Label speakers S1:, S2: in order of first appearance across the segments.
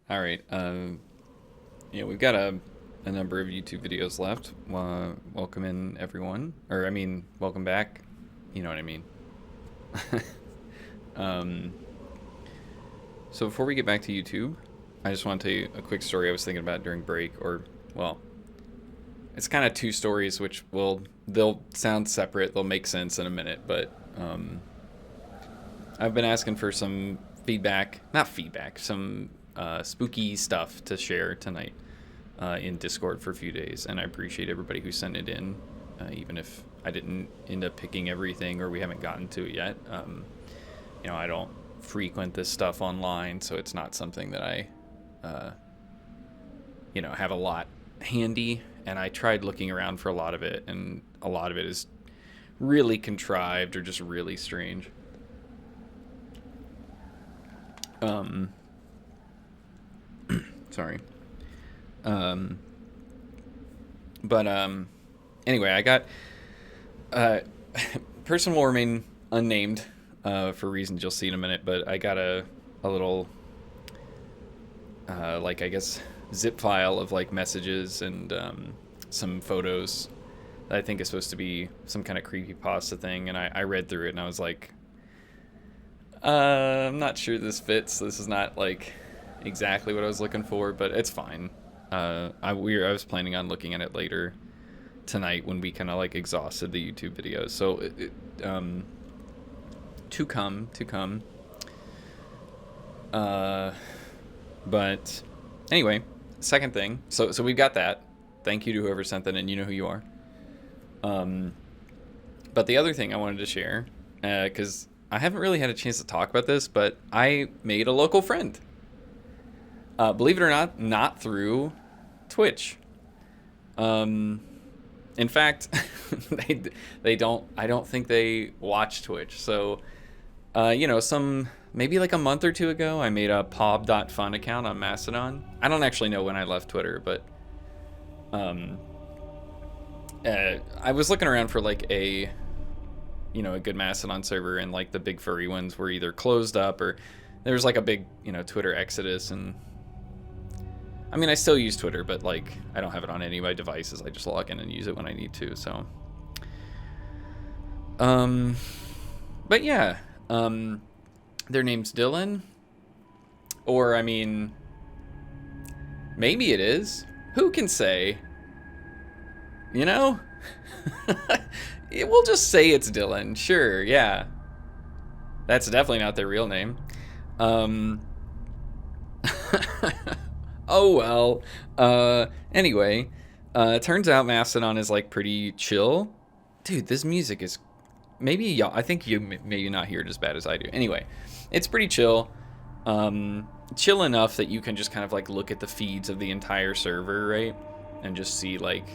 S1: All right. We've got a number of YouTube videos left. Welcome in, everyone. Or, I mean, welcome back. You know what I mean. um, so, before we get back to YouTube, I just want to tell you a quick story I was thinking about during break. Well, it's kind of two stories, they'll sound separate. They'll make sense in a minute. But I've been asking for some feedback. Not feedback, some spooky stuff to share tonight in Discord for a few days, and I appreciate everybody who sent it in, even if I didn't end up picking everything or we haven't gotten to it yet. I don't frequent this stuff online, so it's not something that I, have a lot handy, and I tried looking around for a lot of it, and a lot of it is really contrived or just really strange. Sorry. But anyway, I got person will remain unnamed for reasons you'll see in a minute, but I got a little I guess zip file of like messages and some photos that I think is supposed to be some kind of creepypasta thing, and I read through it and I was like, I'm not sure this fits. This is not like exactly what I was looking for, but it's fine. I was planning on looking at it later tonight when we kind of like exhausted the YouTube videos. So to come. But anyway, second thing. So we've got that. Thank you to whoever sent that in. You know who you are. But the other thing I wanted to share, because I haven't really had a chance to talk about this, but I made a local friend. Believe it or not through Twitch. In fact, they don't. I don't think they watch Twitch. So, maybe like a month or two ago, I made a pob.fun account on Mastodon. I don't actually know when I left Twitter, but I was looking around for like a good Mastodon server, and like the big furry ones were either closed up or there was like a big Twitter exodus. And I mean, I still use Twitter, but like I don't have it on any of my devices. I just log in and use it when I need to. So but yeah, their name's Dylan, or I mean, maybe it is, who can say? We'll just say it's Dylan. Sure, yeah. That's definitely not their real name. Oh well. Anyway, turns out Mastodon is like pretty chill. Dude, this music is maybe y'all. I think you maybe not hear it as bad as I do. Anyway, it's pretty chill. Chill enough that you can just kind of like look at the feeds of the entire server, right? And just see like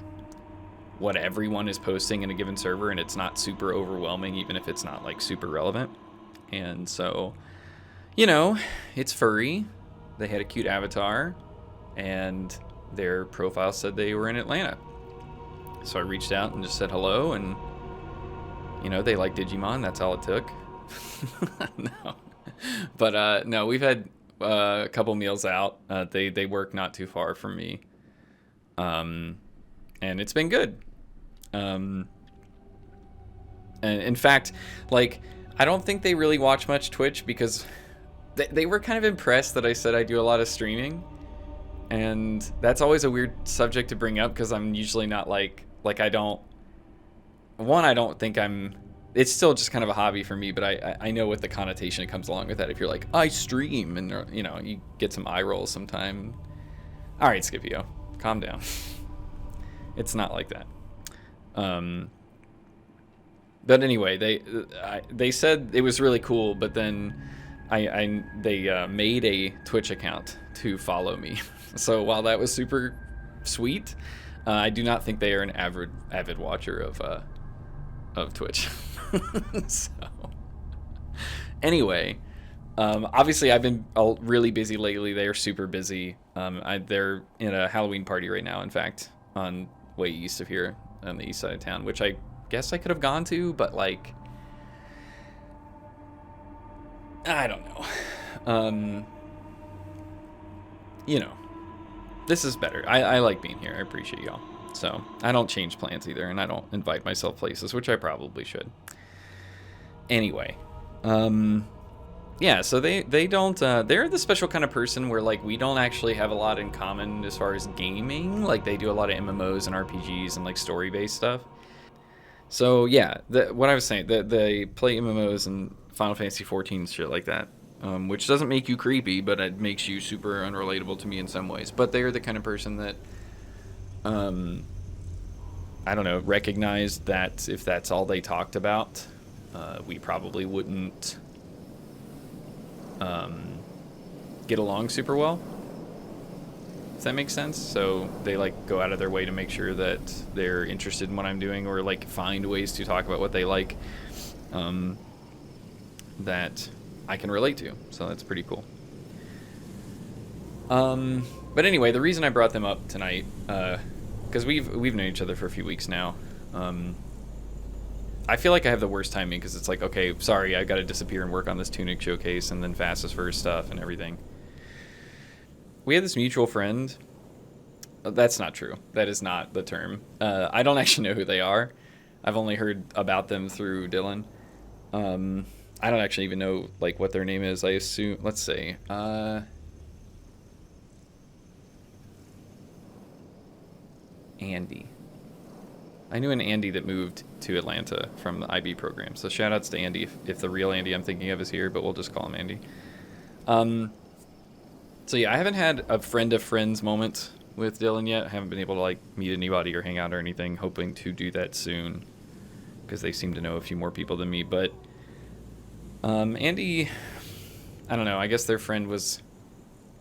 S1: what everyone is posting in a given server, and it's not super overwhelming, even if it's not like super relevant. And so, it's furry. They had a cute avatar, and their profile said they were in Atlanta. So I reached out and just said hello, and they like Digimon. That's all it took. No, but no, we've had a couple meals out. They work not too far from me, and it's been good. And in fact, like, I don't think they really watch much Twitch because they were kind of impressed that I said I do a lot of streaming, and that's always a weird subject to bring up because I'm usually not like I don't think I'm. It's still just kind of a hobby for me, but I know what the connotation comes along with that. If you're like, I stream, and you get some eye rolls sometime. All right, Scipio, calm down. It's not like that. But anyway, they said it was really cool, but then they made a Twitch account to follow me. So while that was super sweet, I do not think they are an avid watcher of Twitch. So anyway, obviously I've been really busy lately. They are super busy. They're in a Halloween party right now, in fact, on way east of here on the east side of town, which I guess I could have gone to, but like, I don't know. you know, this is better. I like being here. I appreciate y'all. So I don't change plans either, and I don't invite myself places, which I probably should. Anyway, yeah. So they don't. They're the special kind of person where like we don't actually have a lot in common as far as gaming. Like they do a lot of MMOs and RPGs and like story based stuff. So yeah, what I was saying, they play MMOs and Final Fantasy 14 shit like that, which doesn't make you creepy, but it makes you super unrelatable to me in some ways. But they are the kind of person that, I don't know, recognize that if that's all they talked about, we probably wouldn't get along super well. Does that make sense? So they like go out of their way to make sure that they're interested in what I'm doing, or like find ways to talk about what they like, that I can relate to. So that's pretty cool. But anyway, the reason I brought them up tonight, because we've known each other for a few weeks now. I feel like I have the worst timing because it's like, okay, sorry, I got to disappear and work on this Tunic showcase and then Fastest First stuff and everything. We had this mutual friend. That's not true. That is not the term. I don't actually know who they are. I've only heard about them through Dylan. I don't actually even know like what their name is. I assume. Let's see. Andy. I knew an Andy that moved to Atlanta from the IB program. So shout outs to Andy if the real Andy I'm thinking of is here, but we'll just call him Andy. So yeah, I haven't had a friend of friends moment with Dylan yet. I haven't been able to like meet anybody or hang out or anything. Hoping to do that soon because they seem to know a few more people than me. But Andy, I don't know. I guess their friend was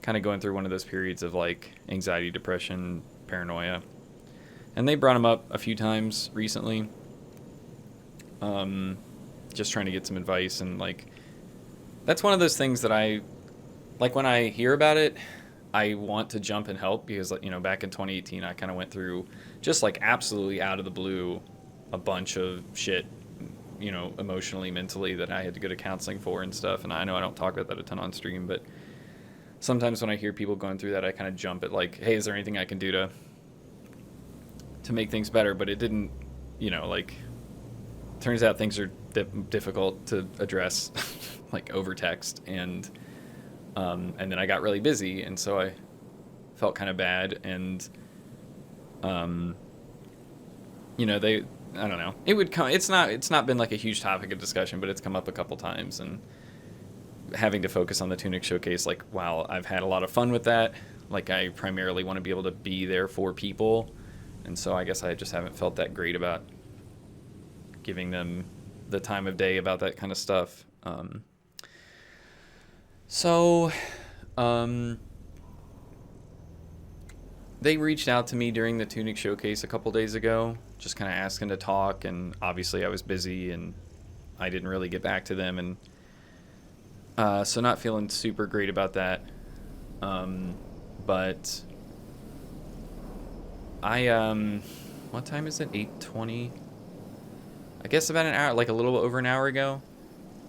S1: kind of going through one of those periods of like anxiety, depression, paranoia, and they brought him up a few times recently. Just trying to get some advice, and like that's one of those things that I like when I hear about it, I want to jump and help because, you know, back in 2018, I kind of went through just like absolutely out of the blue a bunch of shit, you know, emotionally, mentally that I had to go to counseling for and stuff. And I know I don't talk about that a ton on stream, but sometimes when I hear people going through that, I kind of jump at like, hey, is there anything I can do to make things better? But it didn't, you know, like, turns out things are difficult to address like over text and then I got really busy, and so I felt kind of bad, and you know, I don't know, it would come, it's not been like a huge topic of discussion, but it's come up a couple times, and having to focus on the Tunic showcase, like, while I've had a lot of fun with that, like, I primarily want to be able to be there for people, and so I guess I just haven't felt that great about giving them the time of day about that kind of stuff. So, they reached out to me during the Tunic showcase a couple days ago, just kind of asking to talk, and obviously I was busy and I didn't really get back to them, and so not feeling super great about that. But I what time is it? 8:20. I guess about an hour, like a little over an hour ago.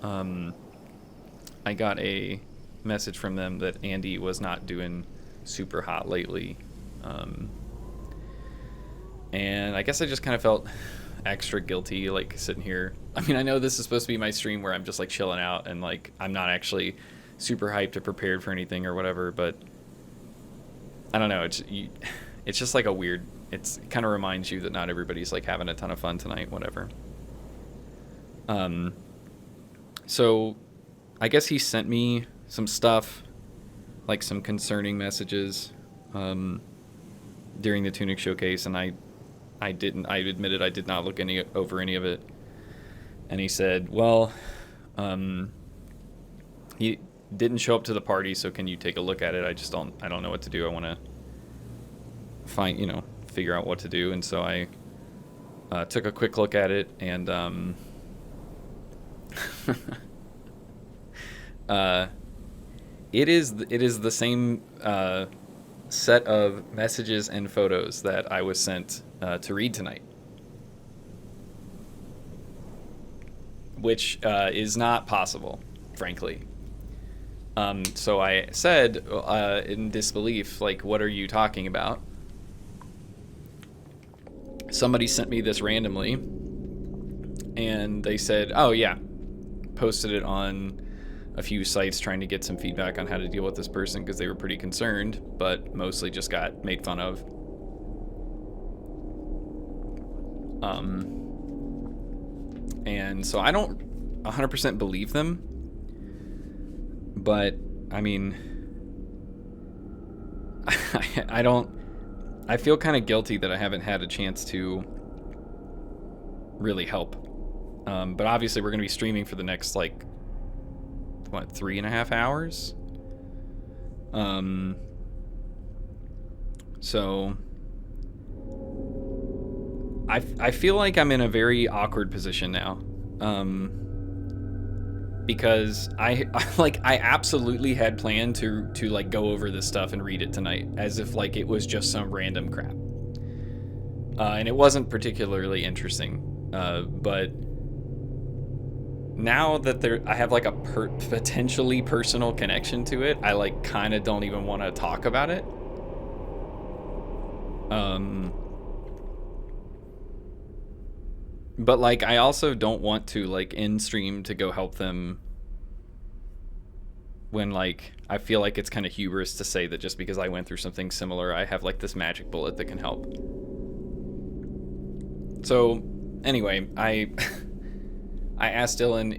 S1: I got a message from them that Andy was not doing super hot lately. And I guess I just kind of felt extra guilty, like sitting here. I mean, I know this is supposed to be my stream where I'm just like chilling out and like I'm not actually super hyped or prepared for anything or whatever, but I don't know. It's just like a weird, it kind of reminds you that not everybody's like having a ton of fun tonight, whatever. So I guess he sent me some stuff, like some concerning messages, during the Tunic showcase, and I admitted I did not look over any of it. And he said, well, he didn't show up to the party, so can you take a look at it? I don't know what to do. I want to figure out what to do. And so I took a quick look at it, and it is the same set of messages and photos that I was sent to read tonight, which is not possible, frankly. So I said, in disbelief, like, what are you talking about? Somebody sent me this randomly, and they said, oh yeah, posted it on a few sites trying to get some feedback on how to deal with this person because they were pretty concerned, but mostly just got made fun of. And so I don't 100% believe them, but I mean, I feel kind of guilty that I haven't had a chance to really help. But obviously we're going to be streaming for the next, like, what, 3.5 hours? So I feel like I'm in a very awkward position now. Because I absolutely had planned to like go over this stuff and read it tonight as if like it was just some random crap. And it wasn't particularly interesting. But now that I have like a potentially personal connection to it, I like kind of don't even want to talk about it. But like I also don't want to like end stream to go help them when like I feel like it's kind of hubris to say that just because I went through something similar I have like this magic bullet that can help. So anyway, I asked Dylan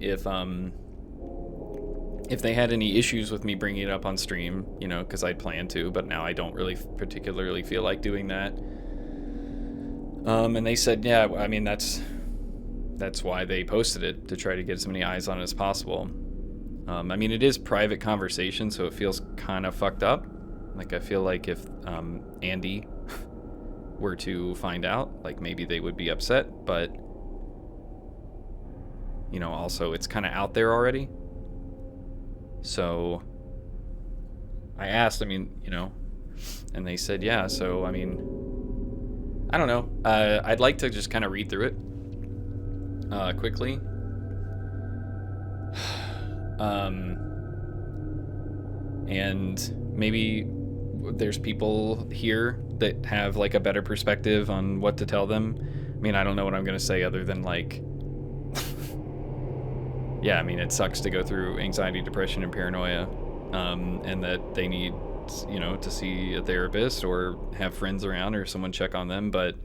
S1: if they had any issues with me bringing it up on stream, you know, because I'd planned to, but now I don't really particularly feel like doing that. And they said, yeah, I mean, that's why they posted it, to try to get as many eyes on it as possible. I mean, it is private conversation, so it feels kind of fucked up. Like, I feel like if Andy were to find out, like, maybe they would be upset, but, you know, also it's kind of out there already. So I asked, I mean, you know, and they said, yeah, so, I mean, I don't know. I'd like to just kind of read through it quickly. And maybe there's people here that have like a better perspective on what to tell them. I mean, I don't know what I'm going to say other than like, yeah, I mean, it sucks to go through anxiety, depression, and paranoia, and that they need, you know, to see a therapist or have friends around or someone check on them. But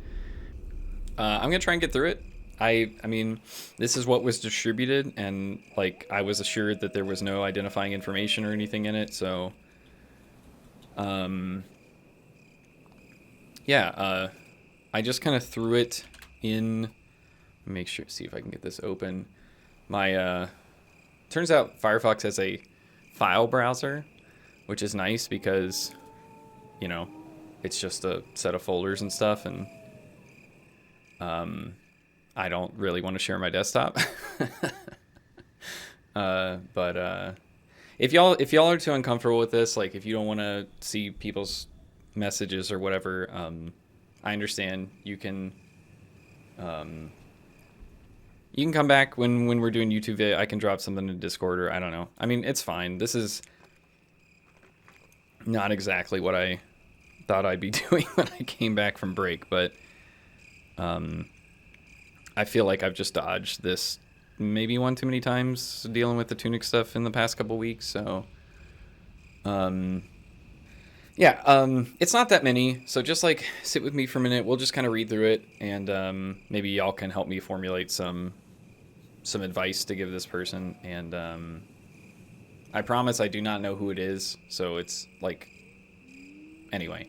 S1: I'm going to try and get through it. I mean, this is what was distributed, and like I was assured that there was no identifying information or anything in it. So, yeah, I just kind of threw it in. Make sure, see if I can get this open. My turns out Firefox has a file browser, which is nice because, you know, it's just a set of folders and stuff, and I don't really want to share my desktop. But if y'all are too uncomfortable with this, like if you don't want to see people's messages or whatever, I understand. You can come back when we're doing YouTube video. I can drop something in Discord, or I don't know. I mean, it's fine. This is not exactly what I thought I'd be doing when I came back from break, but I feel like I've just dodged this maybe one too many times dealing with the Tunic stuff in the past couple weeks. So, yeah, it's not that many. So just like sit with me for a minute. We'll just kind of read through it, and maybe y'all can help me formulate some advice to give this person. And I promise I do not know who it is. So it's like, anyway.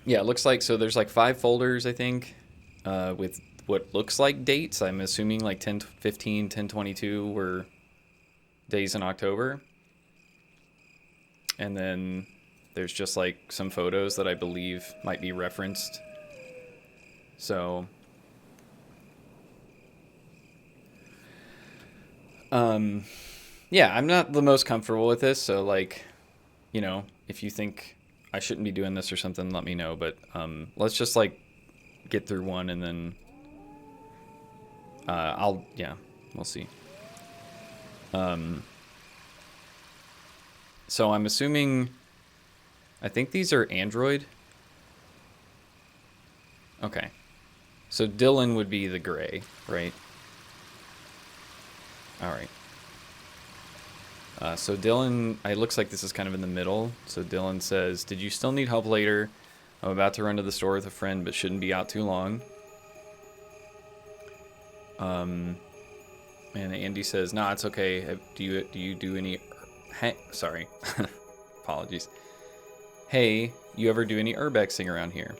S1: Yeah, it looks like, so there's like 5 folders, I think, with what looks like dates. I'm assuming like 10/15, 10/22 were days in October. And then there's just like some photos that I believe might be referenced. So, yeah, I'm not the most comfortable with this. So like, you know, if you think I shouldn't be doing this or something, let me know. But let's just like get through one, and then we'll see. Um, so I'm assuming, I think these are Android. Okay. So Dylan would be the gray, right? All right. So Dylan, it looks like this is kind of in the middle. So Dylan says, "Did you still need help later? I'm about to run to the store with a friend, but shouldn't be out too long." And Andy says, "Nah, it's okay. Do you do any? Hey, sorry, apologies. Hey, you ever do any urbexing around here?"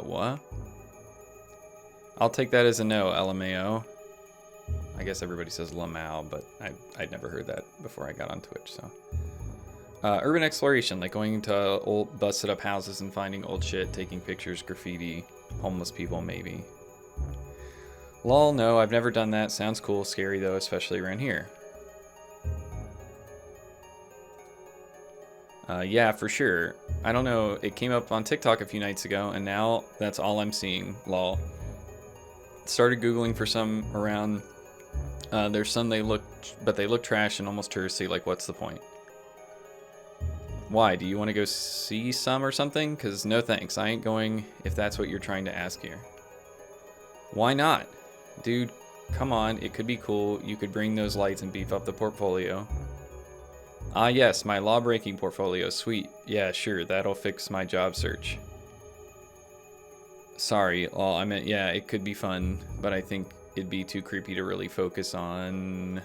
S1: What? I'll take that as a no, LMAO. I guess everybody says Lamau, but I'd never heard that before I got on Twitch, so. Urban exploration, like going into old busted up houses and finding old shit, taking pictures, graffiti, homeless people, maybe. Lol, no, I've never done that. Sounds cool, scary though, especially around here. Yeah, for sure. I don't know, it came up on TikTok a few nights ago, and now that's all I'm seeing, lol. Started Googling for some around. There's some they look trash and almost touristy, like what's the point? Why, do you want to go see some or something? Because no thanks, I ain't going if that's what you're trying to ask here. Why not? Dude, come on, it could be cool. You could bring those lights and beef up the portfolio. Ah yes, my law-breaking portfolio, sweet. Yeah, sure, that'll fix my job search. Sorry, well, I meant, yeah, it could be fun, but I think it'd be too creepy to really focus on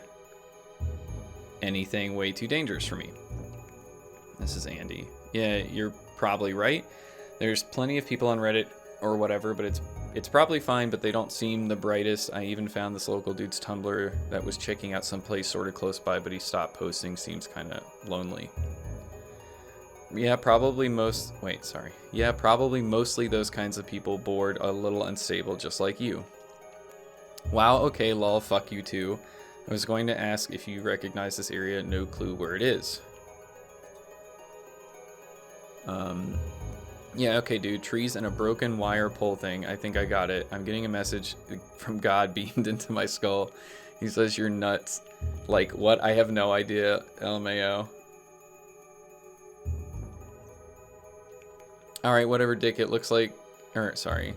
S1: anything way too dangerous for me. This is Andy. Yeah, you're probably right. There's plenty of people on Reddit or whatever, but it's probably fine, but they don't seem the brightest. I even found this local dude's Tumblr that was checking out someplace sort of close by, but he stopped posting. Seems kind of lonely. Yeah, probably Yeah, probably mostly those kinds of people, bored, a little unstable, just like you. Wow, okay, lol, fuck you too. I was going to ask if you recognize this area, no clue where it is. Yeah, okay, dude, trees and a broken wire pole thing. I think I got it. I'm getting a message from God beamed into my skull. He says you're nuts. Like, what? I have no idea, LMAO. Alright, whatever, dick, it looks like... sorry.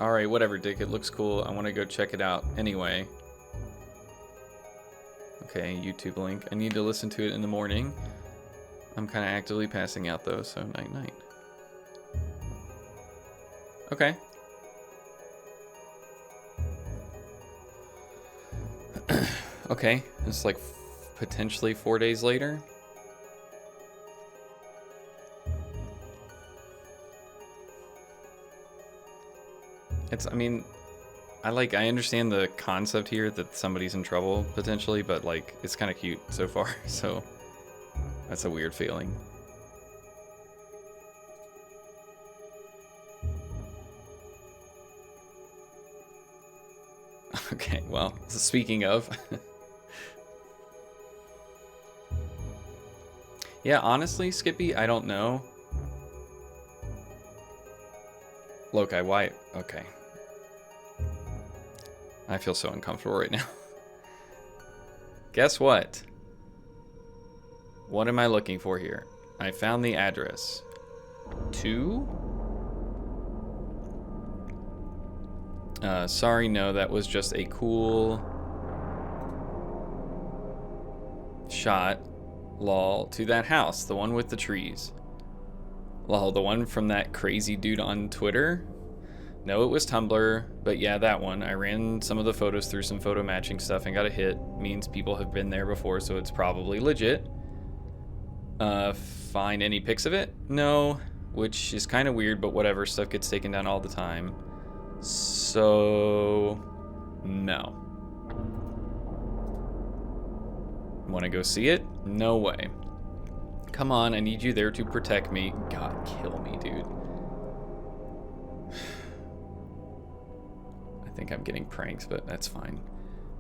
S1: Alright, whatever, dick, it looks cool. I want to go check it out anyway. Okay, YouTube link. I need to listen to it in the morning. I'm kind of actively passing out, though, so night-night. Okay. Okay, it's like potentially 4 days later. I mean, I understand the concept here that somebody's in trouble potentially, but like, it's kind of cute so far, so that's a weird feeling. Okay, well, speaking of. Yeah, honestly, Skippy, I don't know. Loki, why? Okay. I feel so uncomfortable right now. Guess what? What am I looking for here? I found the address. 2? Sorry, no, that was just a cool shot. Lol, to that house, the one with the trees. Lol, the one from that crazy dude on Twitter? No, it was Tumblr, but yeah, that one. I ran some of the photos through some photo matching stuff and got a hit. Means people have been there before, so it's probably legit. Find any pics of it? No, which is kind of weird, but whatever. Stuff gets taken down all the time. So, no. Want to go see it? No way. Come on, I need you there to protect me. God, kill me, dude. I think I'm getting pranks, but that's fine.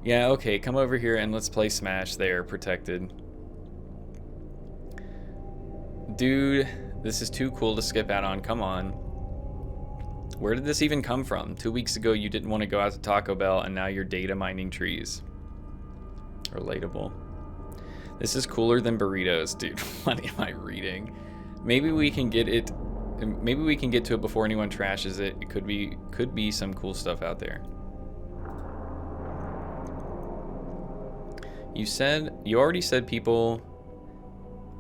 S1: Yeah, okay, come over here and let's play Smash there, protected. Dude, this is too cool to skip out on, come on. Where did this even come from? 2 weeks ago, you didn't want to go out to Taco Bell, and now you're data mining trees. Relatable. This is cooler than burritos, dude. What am I reading? Maybe we can get it. Maybe we can get to it before anyone trashes it. It could be some cool stuff out there. You already said people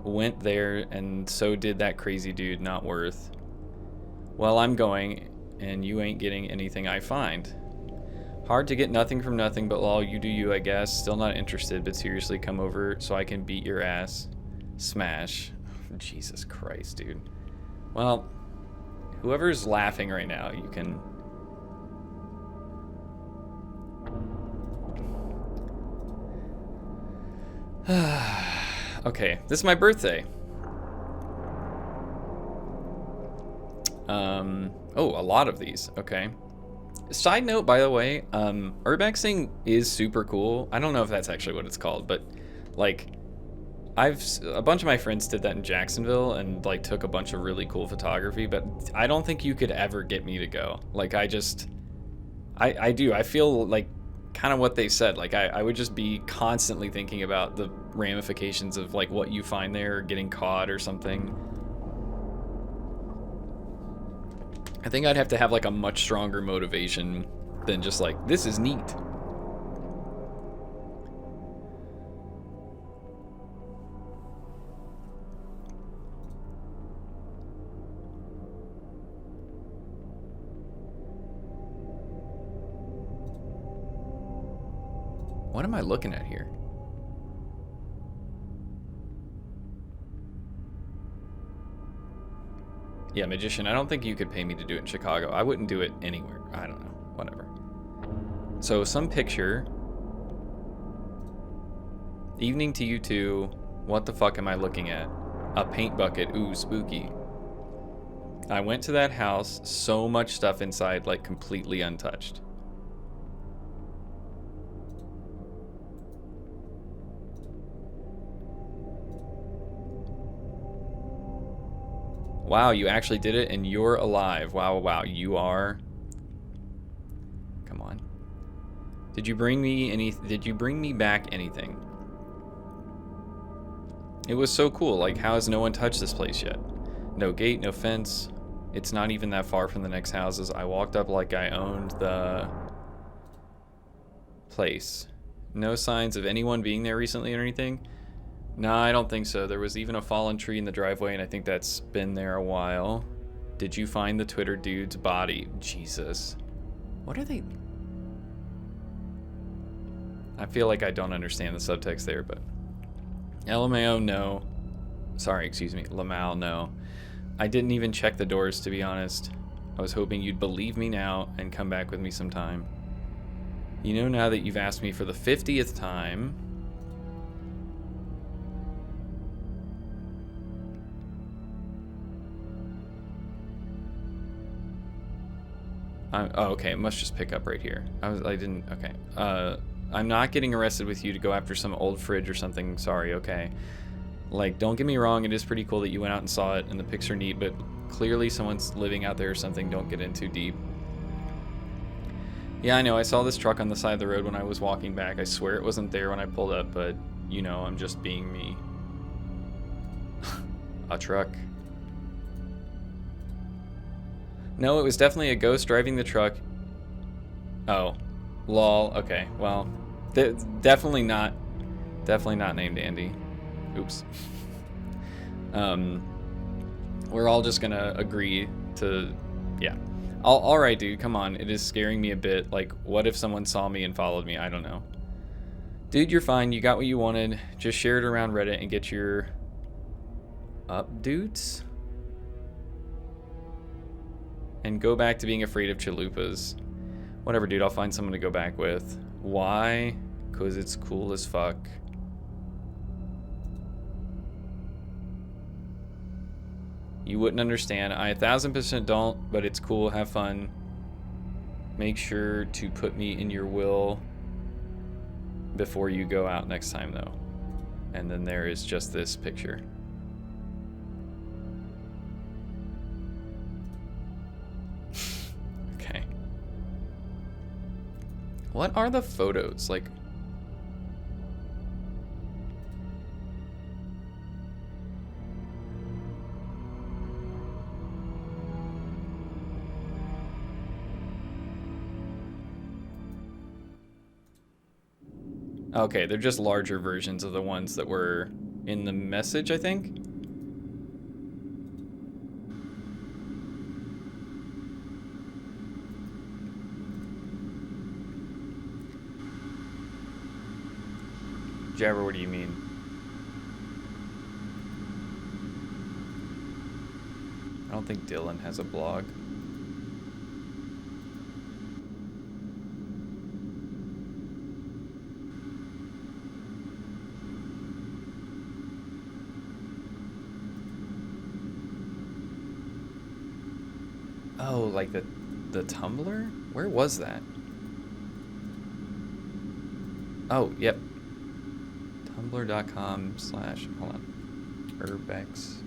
S1: went there, and so did that crazy dude. Not worth. Well, I'm going, and you ain't getting anything I find. Hard to get nothing from nothing, but lol, you do you, I guess. Still not interested, but seriously, come over so I can beat your ass. Smash. Jesus Christ, dude. Well, whoever's laughing right now, you can... Okay, this is my birthday. Oh, a lot of these. Okay. Side note, by the way, urbexing is super cool. I don't know if that's actually what it's called, but like, a bunch of my friends did that in Jacksonville and like took a bunch of really cool photography, but I don't think you could ever get me to go. Like, I feel like kind of what they said. Like, I would just be constantly thinking about the ramifications of like what you find there, or getting caught or something. I think I'd have to have like a much stronger motivation than just like, this is neat. What am I looking at here? Yeah, Magician, I don't think you could pay me to do it in Chicago. I wouldn't do it anywhere. I don't know. Whatever. So, some picture. Evening to you two. What the fuck am I looking at? A paint bucket. Ooh, spooky. I went to that house. So much stuff inside, like, completely untouched. Wow, you actually did it, and you're alive. Wow, wow, you are. Come on. Did you bring me back anything? It was so cool. Like, how has no one touched this place yet? No gate, no fence. It's not even that far from the next houses. I walked up like I owned the place. No signs of anyone being there recently or anything? No, I don't think so. There was even a fallen tree in the driveway, and I think that's been there a while. Did you find the Twitter dude's body? Jesus. What are they? I feel like I don't understand the subtext there, but... LMAO, no. Sorry, excuse me. Lamal, no. I didn't even check the doors, to be honest. I was hoping you'd believe me now and come back with me sometime. You know, now that you've asked me for the 50th time... oh, okay, it must just pick up right here. Okay. I'm not getting arrested with you to go after some old fridge or something. Sorry, okay. Like, don't get me wrong, it is pretty cool that you went out and saw it, and the pics are neat, but clearly someone's living out there or something. Don't get in too deep. Yeah, I know, I saw this truck on the side of the road when I was walking back. I swear it wasn't there when I pulled up, but, you know, I'm just being me. A truck. No, it was definitely a ghost driving the truck. Oh, lol. Okay, well, definitely not named Andy. Oops. We're all just gonna agree to, yeah. All right, dude. Come on. It is scaring me a bit. Like, what if someone saw me and followed me? I don't know. Dude, you're fine. You got what you wanted. Just share it around Reddit and get your updates. And go back to being afraid of chalupas. Whatever, dude. I'll find someone to go back with. Why? Because it's cool as fuck. You wouldn't understand. I 1000% don't, but it's cool. Have fun. Make sure to put me in your will before you go out next time, though. And then there is just this picture. What are the photos? Like... Okay, they're just larger versions of the ones that were in the message, I think. Jabber, what do you mean? I don't think Dylan has a blog. Oh, like the Tumblr? Where was that? Oh, yep. Tumblr.com/ hold on. Urbex.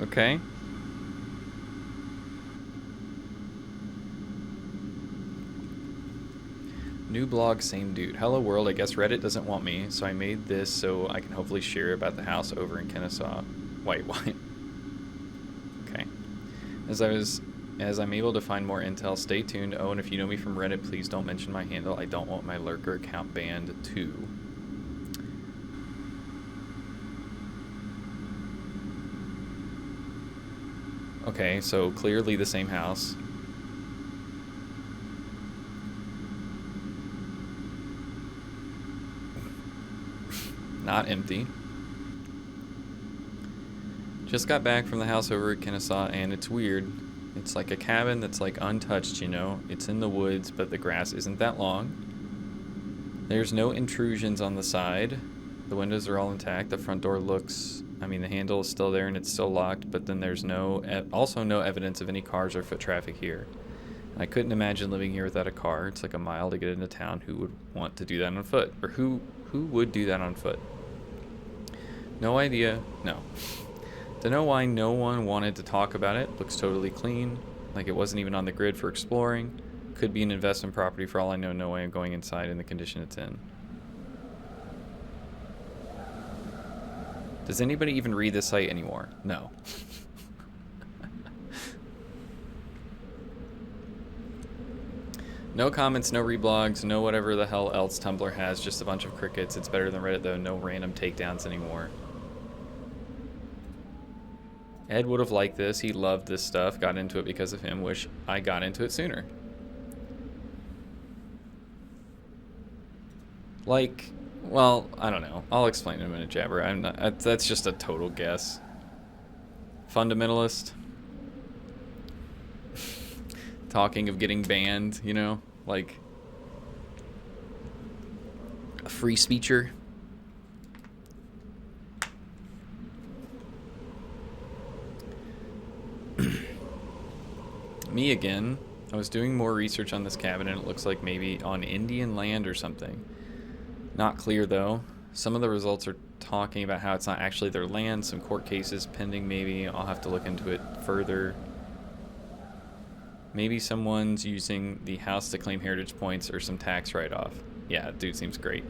S1: Okay. New blog, same dude. Hello world, I guess Reddit doesn't want me, so I made this so I can hopefully share about the house over in Kennesaw. Wait, what? Okay. As I'm able to find more intel, stay tuned. Oh, and if you know me from Reddit, please don't mention my handle. I don't want my lurker account banned too. Okay, so clearly the same house. Not empty. Just got back from the house over at Kennesaw, and it's weird. It's like a cabin that's like untouched, you know. It's in the woods, but the grass isn't that long. There's no intrusions on the side. The windows are all intact. The front door looks... I mean, the handle is still there and it's still locked, but then there's also no evidence of any cars or foot traffic here. I couldn't imagine living here without a car. It's like a mile to get into town. Who would want to do that on foot? Or who would do that on foot? No idea. No. Don't know why no one wanted to talk about it. Looks totally clean. Like it wasn't even on the grid for exploring. Could be an investment property for all I know. No way I'm going inside in the condition it's in. Does anybody even read this site anymore? No. No comments, no reblogs, no whatever the hell else Tumblr has, just a bunch of crickets. It's better than Reddit though, no random takedowns anymore. Ed would have liked this, he loved this stuff, got into it because of him, wish I got into it sooner. Like, well, I don't know. I'll explain in a minute, Jabber. I'm not, that's just a total guess. Fundamentalist. Talking of getting banned, you know, like a free speecher. Me again. I was doing more research on this cabin and it looks like maybe on Indian land or something. Not clear though. Some of the results are talking about how it's not actually their land, some court cases pending maybe. I'll have to look into it further. Maybe someone's using the house to claim heritage points or some tax write-off. Yeah, dude seems great.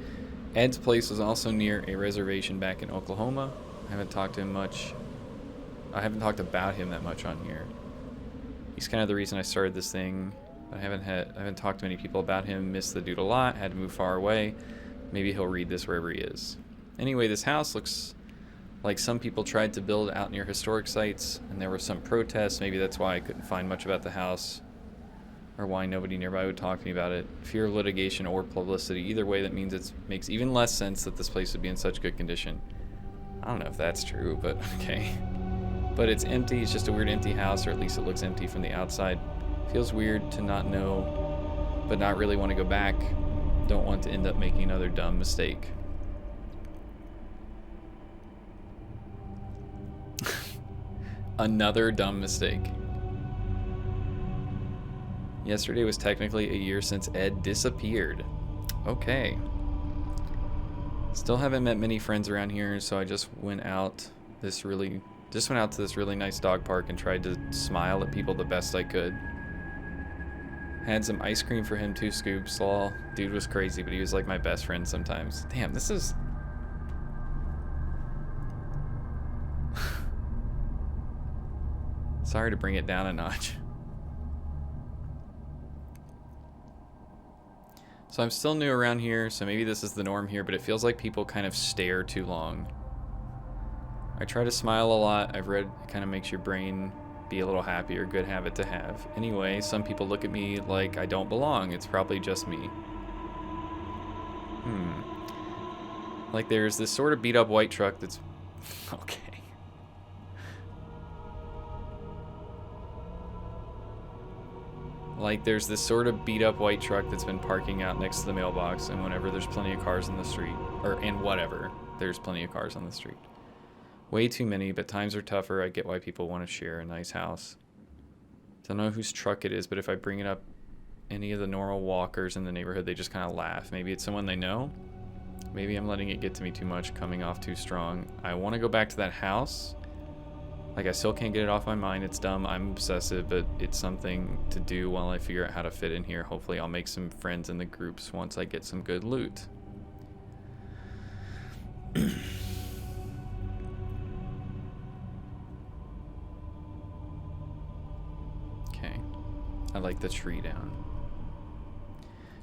S1: Ed's place was also near a reservation back in Oklahoma. I haven't talked to him much. I haven't talked about him that much on here. He's kind of the reason I started this thing. I haven't talked to many people about him. Missed the dude a lot. Had to move far away. Maybe he'll read this wherever he is. Anyway, this house looks like some people tried to build out near historic sites, and there were some protests. Maybe that's why I couldn't find much about the house, or why nobody nearby would talk to me about it. Fear of litigation or publicity. Either way, that means it makes even less sense that this place would be in such good condition. I don't know if that's true, but okay. But it's empty. It's just a weird empty house, or at least it looks empty from the outside. Feels weird to not know, but not really want to go back. Don't want to end up making another dumb mistake. Another dumb mistake. Yesterday was technically a year since Ed disappeared. Okay. Still haven't met many friends around here, so I just went out to this really nice dog park and tried to smile at people the best I could. Had some ice cream for him, 2 scoops. Lol. Dude was crazy, but he was like my best friend sometimes. Damn, this is... Sorry to bring it down a notch. So I'm still new around here, so maybe this is the norm here, but it feels like people kind of stare too long. I try to smile a lot. I've read it kind of makes your brain be a little happier, good habit to have. Anyway, some people look at me like I don't belong. It's probably just me. Like there's this sort of beat up white truck that's... Okay. Like there's this sort of beat up white truck that's been parking out next to the mailbox, and whenever there's plenty of cars in the street, there's plenty of cars on the street. Way too many, but times are tougher. I get why people want to share a nice house. Don't know whose truck it is, but if I bring it up any of the normal walkers in the neighborhood, they just kind of laugh. Maybe it's someone they know. Maybe I'm letting it get to me too much, coming off too strong. I want to go back to that house. Like, I still can't get it off my mind. It's dumb. I'm obsessive, but it's something to do while I figure out how to fit in here. Hopefully, I'll make some friends in the groups once I get some good loot. Okay. I like the tree down.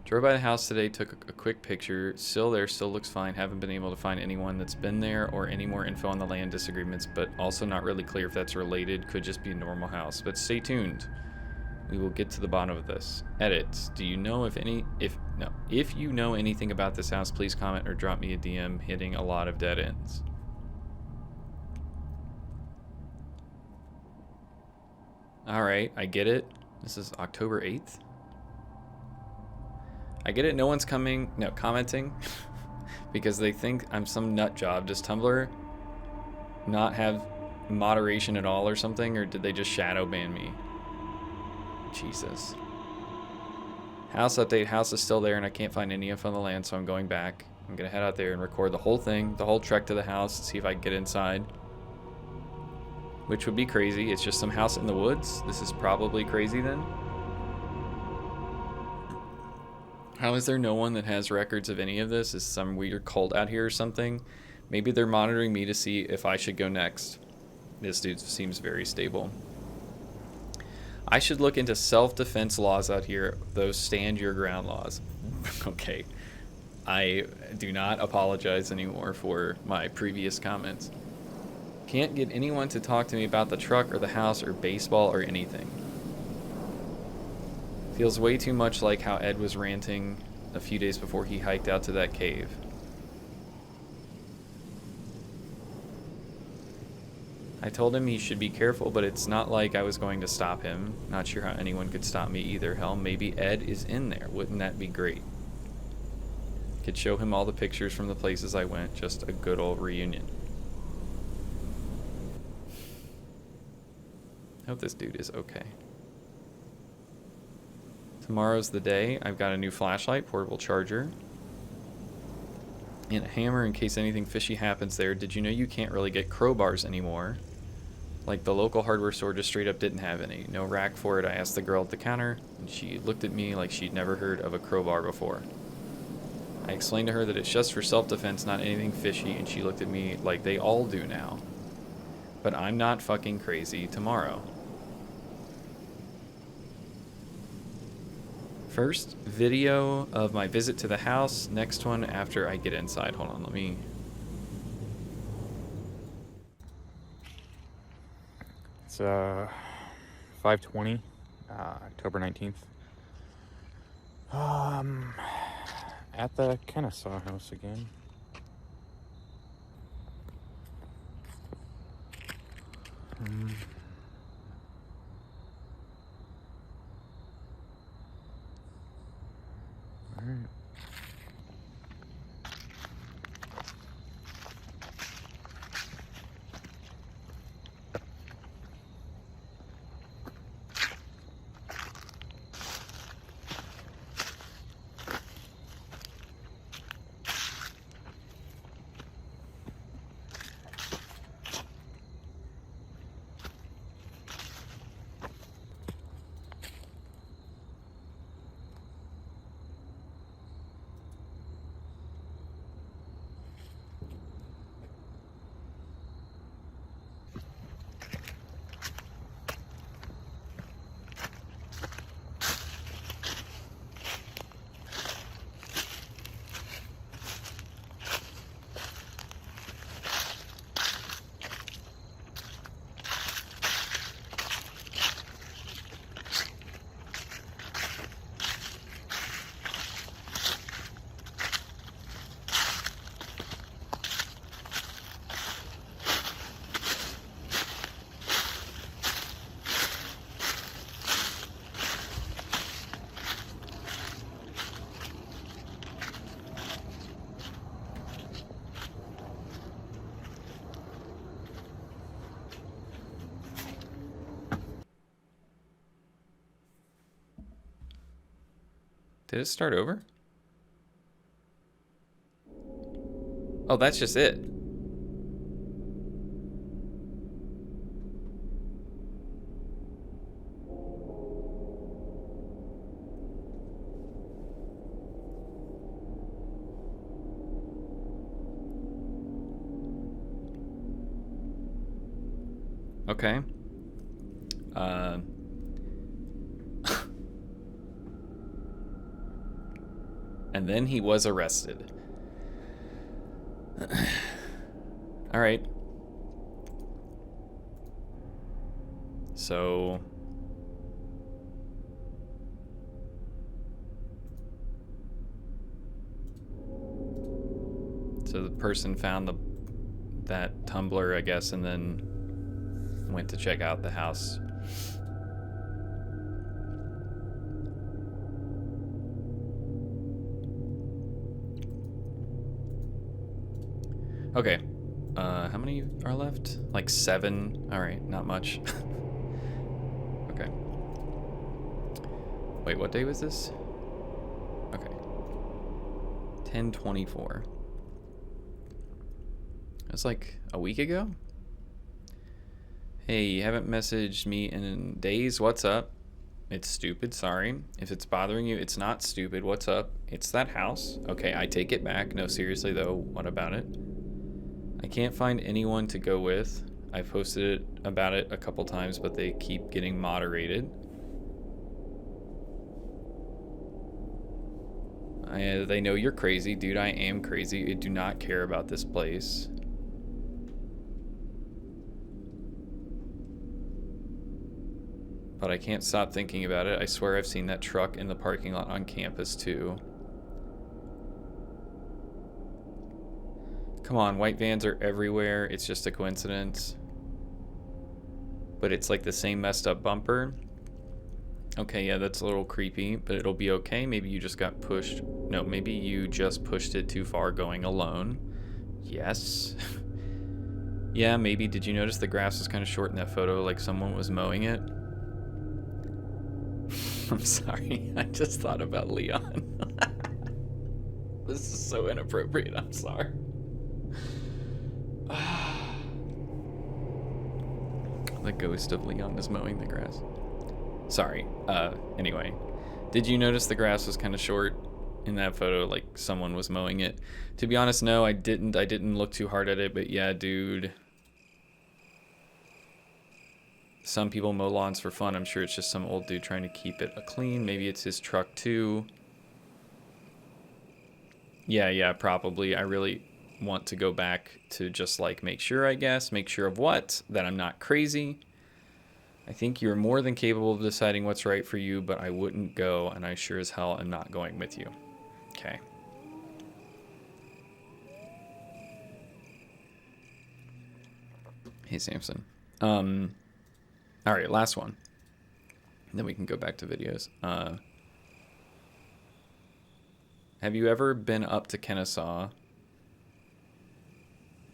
S1: Drove by the house today, took a quick picture. Still there, still looks fine. Haven't been able to find anyone that's been there or any more info on the land disagreements, but also not really clear if that's related. Could just be a normal house, but stay tuned. We will get to the bottom of this. Edit. Do you know if you know anything about this house, please comment or drop me a DM. Hitting a lot of dead ends. All right, I get it. This is October 8th. I get it, no one's commenting because they think I'm some nut job. Does Tumblr not have moderation at all or something, or did they just shadow ban me? Jesus. House update, house is still there and I can't find any info on the land, so I'm going back. I'm gonna head out there and record the whole thing, the whole trek to the house, see if I can get inside. Which would be crazy. It's just some house in the woods. This is probably crazy then. How is there no one that has records of any of this? Is some weird cult out here or something? Maybe they're monitoring me to see if I should go next. This dude seems very stable. I should look into self-defense laws out here, those stand your ground laws. Okay. I do not apologize anymore for my previous comments. Can't get anyone to talk to me about the truck or the house or baseball or anything. Feels way too much like how Ed was ranting a few days before he hiked out to that cave. I told him he should be careful, but it's not like I was going to stop him. Not sure how anyone could stop me either. Hell, maybe Ed is in there. Wouldn't that be great? Could show him all the pictures from the places I went. Just a good old reunion. Hope this dude is okay. Tomorrow's the day. I've got a new flashlight, portable charger, and a hammer in case anything fishy happens there. Did you know you can't really get crowbars anymore? Like the local hardware store just straight up didn't have any. No rack for it. I asked the girl at the counter, and she looked at me like she'd never heard of a crowbar before. I explained to her that it's just for self-defense, not anything fishy, and she looked at me like they all do now. But I'm not fucking crazy. Tomorrow. First video of my visit to the house. Next one after I get inside. Hold on, let me...
S2: It's 5:20, October 19th. At the KENNESAW house again. Alright.
S1: Did it start over? Oh, that's just it. Okay. And then he was arrested. All right. So the person found that Tumblr, I guess, and then went to check out the house. Okay. How many are left? Like 7. All right, not much. Okay. Wait, what day was this? Okay. 10/24. It was like a week ago? Hey, you haven't messaged me in days. What's up? It's stupid, sorry. If it's bothering you, it's not stupid. What's up? It's that house. Okay, I take it back. No, seriously though, what about it? I can't find anyone to go with. I've posted about it a couple times, but they keep getting moderated. They know you're crazy. Dude, I am crazy. I do not care about this place. But I can't stop thinking about it. I swear I've seen that truck in the parking lot on campus too. Come on, white vans are everywhere. It's just a coincidence. But it's like the same messed up bumper. Okay, yeah, that's a little creepy, but it'll be okay. Maybe you just got pushed. No, maybe you just pushed it too far going alone. Yes. Yeah, maybe. Did you notice the grass was kind of short in that photo, like someone was mowing it? I'm sorry, I just thought about Leon. This is so inappropriate, I'm sorry. The ghost of Leon is mowing the grass. Sorry. Anyway, did you notice the grass was kind of short in that photo, like someone was mowing it? To be honest, no, I didn't. I didn't look too hard at it, but yeah, dude. Some people mow lawns for fun. I'm sure it's just some old dude trying to keep it clean. Maybe it's his truck too. Yeah, probably. I really want to go back to just like make sure, I guess. Make sure of what? That I'm not crazy. I think you're more than capable of deciding what's right for you, but I wouldn't go, and I sure as hell am not going with you. Okay. Hey, Samson. All right, last one. Then we can go back to videos. Have you ever been up to Kennesaw?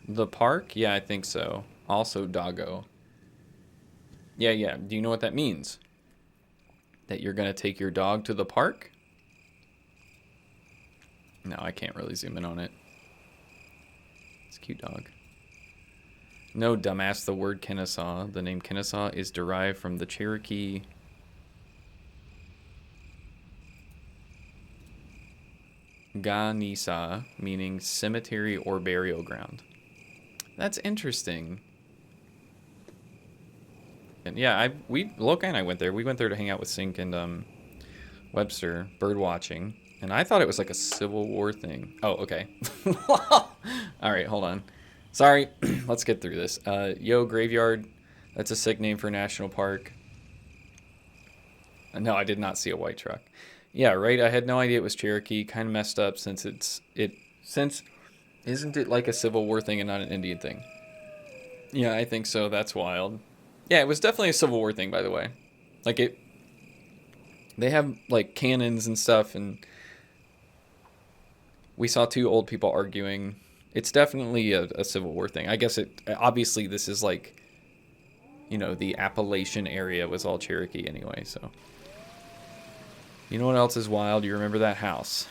S1: The park? Yeah, I think so. Also, doggo. Yeah. Do you know what that means? That you're going to take your dog to the park? No, I can't really zoom in on it. It's a cute dog. No, dumbass, the word Kennesaw. The name Kennesaw is derived from the Cherokee Ganesa, meaning cemetery or burial ground. That's interesting. And yeah, Loka and I went there. We went there to hang out with Sink and Webster, bird watching. And I thought it was like a Civil War thing. Oh, okay. All right, hold on. Sorry, let's get through this. Yo, Graveyard. That's a sick name for a national park. No, I did not see a white truck. Yeah, right. I had no idea it was Cherokee. Kind of messed up since isn't it like a Civil War thing and not an Indian thing? Yeah, I think so. That's wild. Yeah, it was definitely a Civil War thing, by the way. Like they have like cannons and stuff, and we saw 2 old people arguing. It's definitely a Civil War thing. I guess obviously this is like, you know, the Appalachian area was all Cherokee anyway, so. You know what else is wild? You remember that house?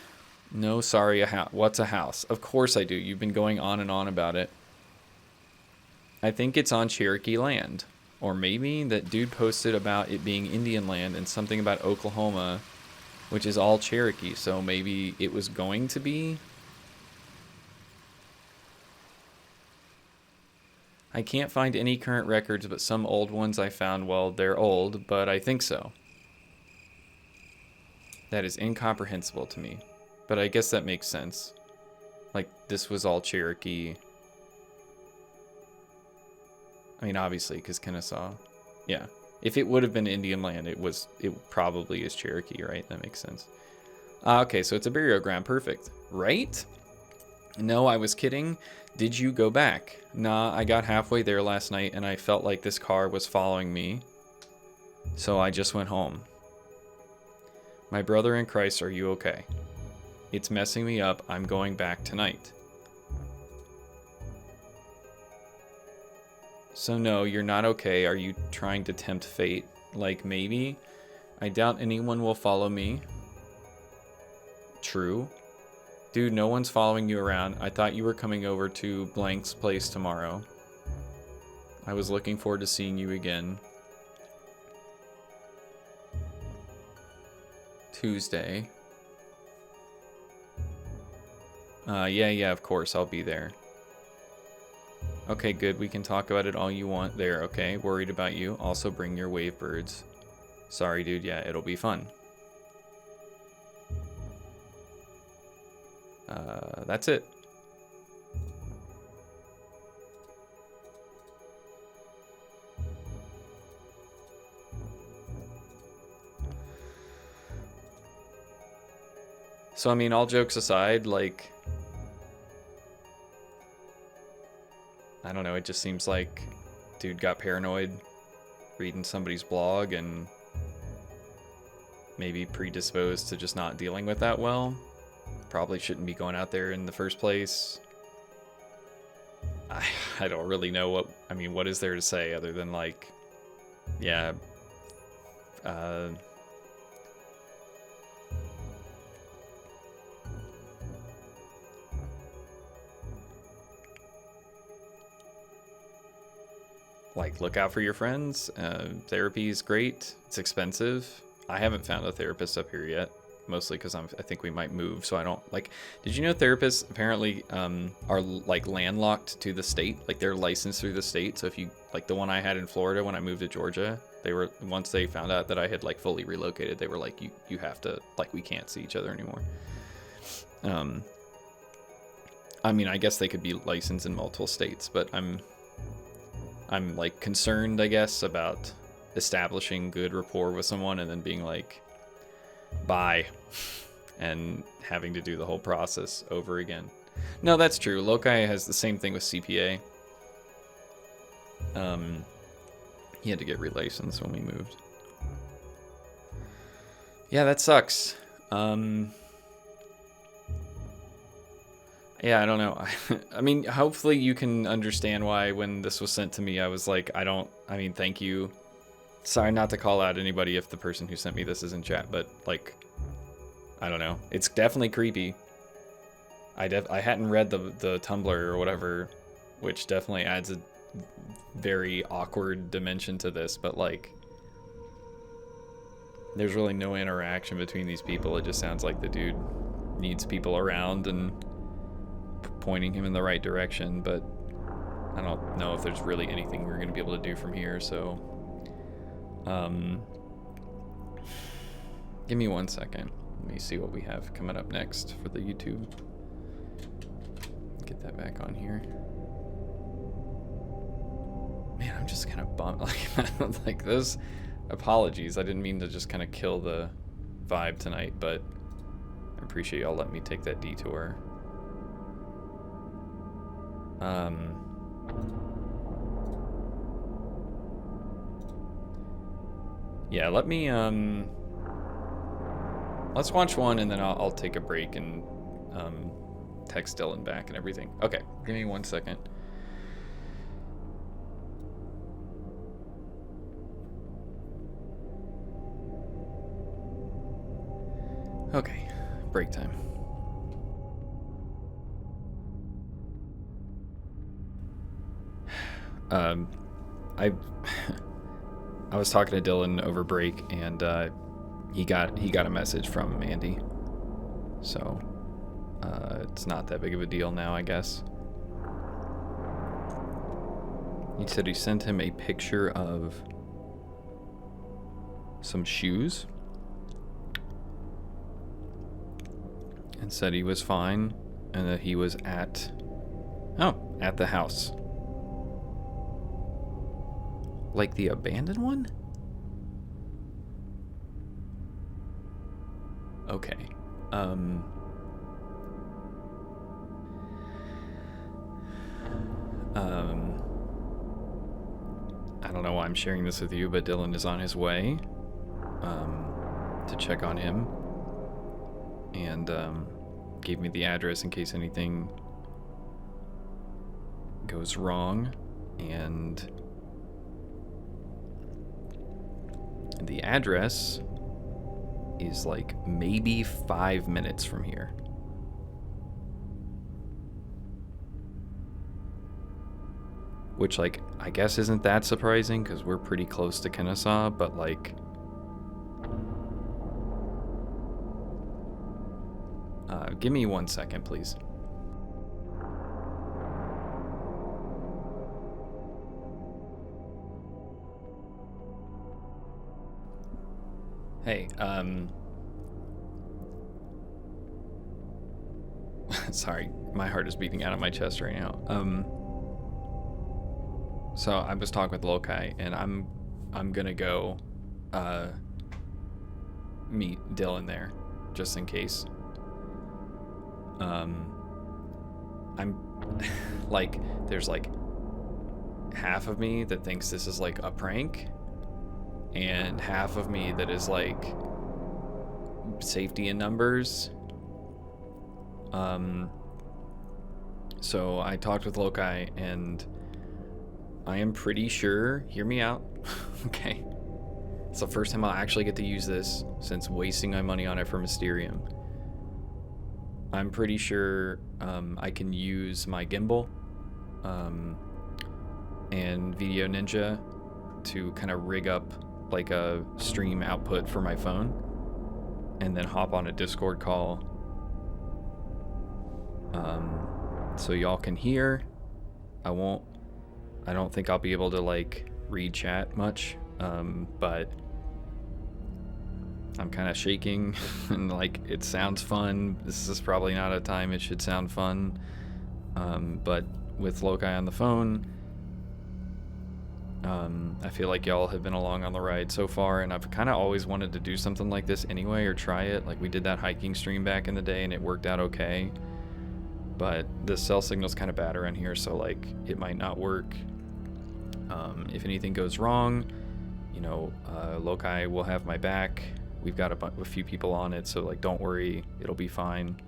S1: No, sorry, a house. What's a house? Of course I do. You've been going on and on about it. I think it's on Cherokee land. Or maybe that dude posted about it being Indian land and something about Oklahoma, which is all Cherokee. So maybe it was going to be. I can't find any current records, but some old ones I found, well, they're old, but I think so. That is incomprehensible to me. But I guess that makes sense. Like, this was all Cherokee. I mean, obviously, because Kennesaw. Yeah. If it would have been Indian land, it probably is Cherokee, right? That makes sense. Okay, so it's a burial ground. Perfect. Right? No, I was kidding. Did you go back? Nah, I got halfway there last night, and I felt like this car was following me. So I just went home. My brother in Christ, are you okay? It's messing me up. I'm going back tonight. So no, you're not okay. Are you trying to tempt fate? Like, maybe? I doubt anyone will follow me. True. Dude, no one's following you around. I thought you were coming over to Blank's place tomorrow. I was looking forward to seeing you again. Tuesday. Yeah, of course, I'll be there. Okay, good. We can talk about it all you want there, okay? Worried about you. Also bring your wave birds. Sorry, dude. Yeah, it'll be fun. That's it. So, I mean, all jokes aside, like, I don't know, it just seems like dude got paranoid reading somebody's blog and maybe predisposed to just not dealing with that well. Probably shouldn't be going out there in the first place. I don't really know what is there to say other than, like, yeah, like, look out for your friends. Therapy is great. It's expensive. I haven't found a therapist up here yet, mostly because I think we might move, so I don't, like, did you know therapists apparently are, like, landlocked to the state? Like, they're licensed through the state, so if you, like, the one I had in Florida when I moved to Georgia, they were, once they found out that I had, like, fully relocated, they were like, you have to, like, we can't see each other anymore. I mean, I guess they could be licensed in multiple states, but I'm like concerned, I guess, about establishing good rapport with someone and then being like, bye, and having to do the whole process over again. No, that's true. Lokai has the same thing with CPA. He had to get relicensed when we moved. Yeah, that sucks. Yeah, I don't know. I mean, hopefully you can understand why when this was sent to me, I was like, thank you. Sorry not to call out anybody if the person who sent me this is in chat, but, like, I don't know. It's definitely creepy. I hadn't read the Tumblr or whatever, which definitely adds a very awkward dimension to this, but, like, there's really no interaction between these people. It just sounds like the dude needs people around and pointing him in the right direction, but I don't know if there's really anything we're going to be able to do from here, so give me 1 second. Let me see what we have coming up next for the YouTube. Get that back on here. Man, I'm just kind of bummed. Like those apologies. I didn't mean to just kind of kill the vibe tonight, but I appreciate y'all letting me take that detour. Yeah, let me, let's watch one and then I'll take a break and, text Dylan back and everything. Okay, give me 1 second. Okay, break time. I I was talking to Dylan over break, and he got a message from Andy, so it's not that big of a deal now, I guess. He said he sent him a picture of some shoes and said he was fine and that he was at the house. Like the abandoned one? Okay. I don't know why I'm sharing this with you, but Dylan is on his way to check on him, and gave me the address in case anything goes wrong. And the address is like maybe 5 minutes from here. Which, like, I guess isn't that surprising because we're pretty close to Kennesaw, but like, give me 1 second, please. Hey, sorry, my heart is beating out of my chest right now. So I was talking with Lokai, and I'm gonna go meet Dylan there, just in case. I'm like, there's like half of me that thinks this is like a prank, and half of me that is like safety in numbers. So I talked with Lokai, and I am pretty sure, hear me out, okay? It's the first time I'll actually get to use this since wasting my money on it for Mysterium. I'm pretty sure I can use my gimbal and Video Ninja to kind of rig up like a stream output for my phone, and then hop on a Discord call so y'all can hear. I don't think I'll be able to like read chat much, but I'm kind of shaking and like it sounds fun. This is probably not a time it should sound fun, but with Lokai on the phone, I feel like y'all have been along on the ride so far, and I've kind of always wanted to do something like this anyway, or try it. Like we did that hiking stream back in the day and it worked out okay, but the cell signal's kind of bad around here, so like it might not work. If anything goes wrong, you know, Lokai will have my back. We've got a few people on it, so like don't worry, it'll be fine.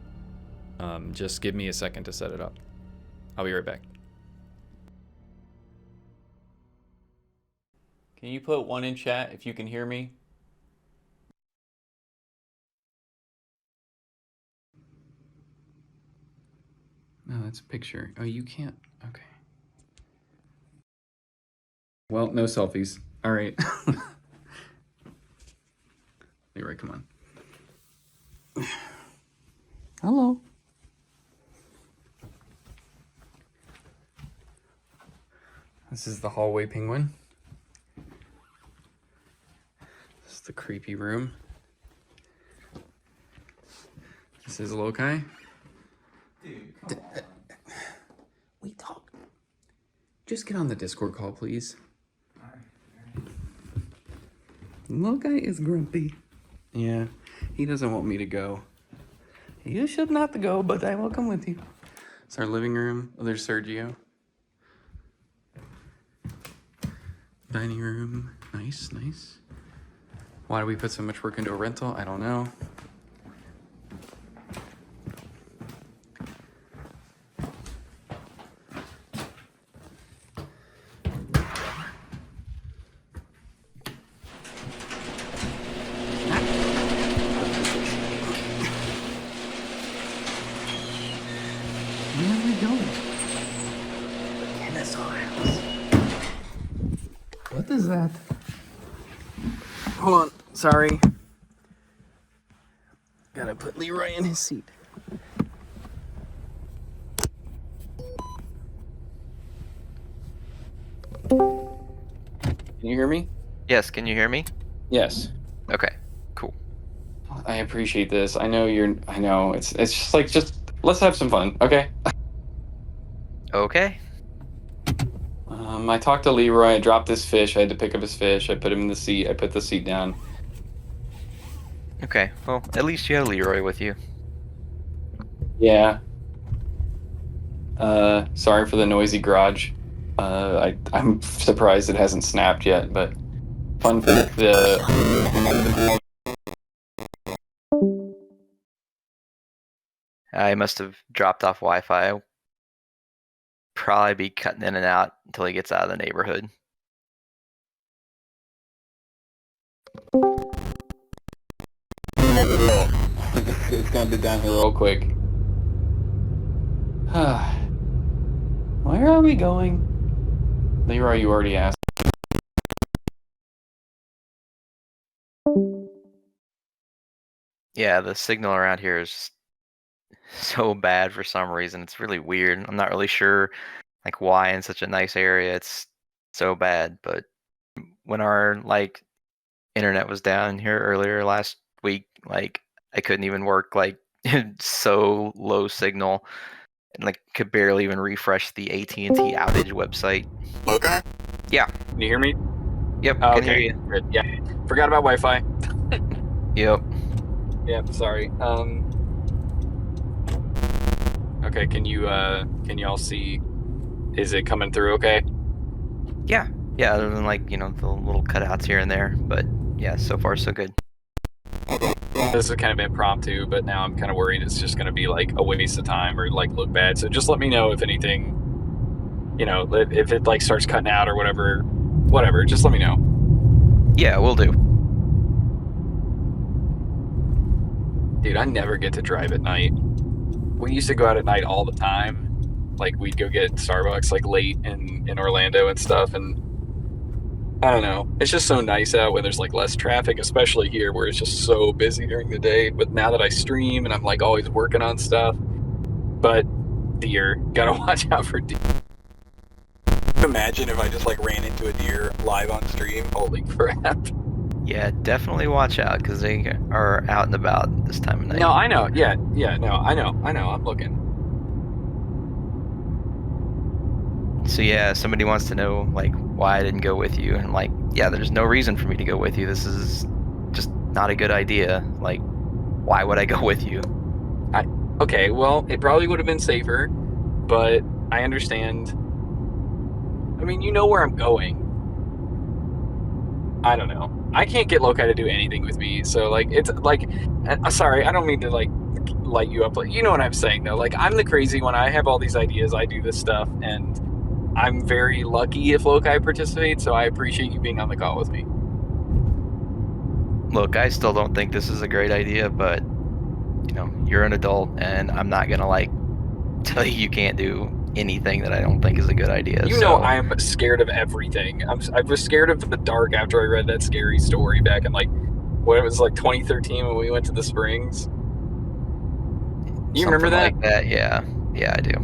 S1: Just give me a second to set it up. I'll be right back. Can you put 1 in chat if you can hear me? No, that's a picture. Oh, you can't. Okay. Well, no selfies. All right. Leroy, come on. Hello. This is the hallway penguin. This is the creepy room. This is Lokai.
S3: Dude, come on.
S1: We talk. Just get on the Discord call, please. Lokai is grumpy. Yeah, he doesn't want me to go. You should not go, but I will come with you. It's our living room. Oh, there's Sergio. Dining room. Nice, nice. Why do we put so much work into a rental? I don't know.
S3: What is that?
S1: Hold on. Sorry. Gotta put Leroy in his seat. Can you hear me?
S4: Yes, can you hear me?
S1: Yes.
S4: Okay, cool.
S1: I appreciate this. I know it's just like let's have some fun, okay?
S4: Okay.
S1: I talked to Leroy. I dropped his fish. I had to pick up his fish. I put him in the seat. I put the seat down.
S4: Okay, well, at least you have Leroy with you.
S1: Yeah. Sorry for the noisy garage. I'm surprised it hasn't snapped yet, but fun fact,
S4: I must have dropped off Wi-Fi. I'll probably be cutting in and out until he gets out of the neighborhood.
S1: it's gonna be down here real quick. Where are we going? Leroy, you already asked.
S4: Yeah, the signal around here is so bad for some reason. It's really weird. I'm not really sure like why in such a nice area it's so bad, but when our like internet was down here earlier last week, like I couldn't even work, like so low signal, and like could barely even refresh the AT&T outage website.
S1: Okay.
S4: Yeah.
S1: Can you hear me?
S4: Yep,
S1: Oh,
S4: can hear
S1: okay.
S4: you.
S1: Good. Yeah. Forgot about Wi-Fi.
S4: Yep.
S1: Yeah, sorry. Okay, can you all see, is it coming through okay?
S4: Yeah. Yeah, other than like, the little cutouts here and there, but yeah, so far so good.
S1: This is kind of impromptu, but now I'm kind of worried it's just going to be like a waste of time or like look bad. So just let me know if anything, if it like starts cutting out or whatever, just let me know.
S4: Yeah, we'll do.
S1: Dude, I never get to drive at night. We used to go out at night all the time. Like we'd go get Starbucks like late in Orlando and stuff, and I don't know. It's just so nice out when there's like less traffic, especially here where it's just so busy during the day. But now that I stream and I'm like always working on stuff, but deer, gotta watch out for deer. Imagine if I just like ran into a deer live on stream. Holy crap.
S4: Yeah, definitely watch out because they are out and about this time of night.
S1: No, I know. Yeah, no, I know. I'm looking.
S4: So yeah, somebody wants to know like why I didn't go with you, and like, yeah, there's no reason for me to go with you. This is just not a good idea. Like, why would I go with you?
S1: Okay, well, it probably would have been safer, but I understand. I mean, you know where I'm going. I don't know. I can't get Loki to do anything with me, so like it's like, sorry, I don't mean to like light you up, but you know what I'm saying though. Like I'm the crazy one. I have all these ideas. I do this stuff, and I'm very lucky if Loki participates. So I appreciate you being on the call with me.
S4: Look, I still don't think this is a great idea, but you're an adult, and I'm not gonna like tell you can't do anything that I don't think is a good idea.
S1: You know I'm scared of everything. I was scared of the dark after I read that scary story back in like, what it was like 2013 when we went to the Springs. You remember that?
S4: Like that? Yeah, I do.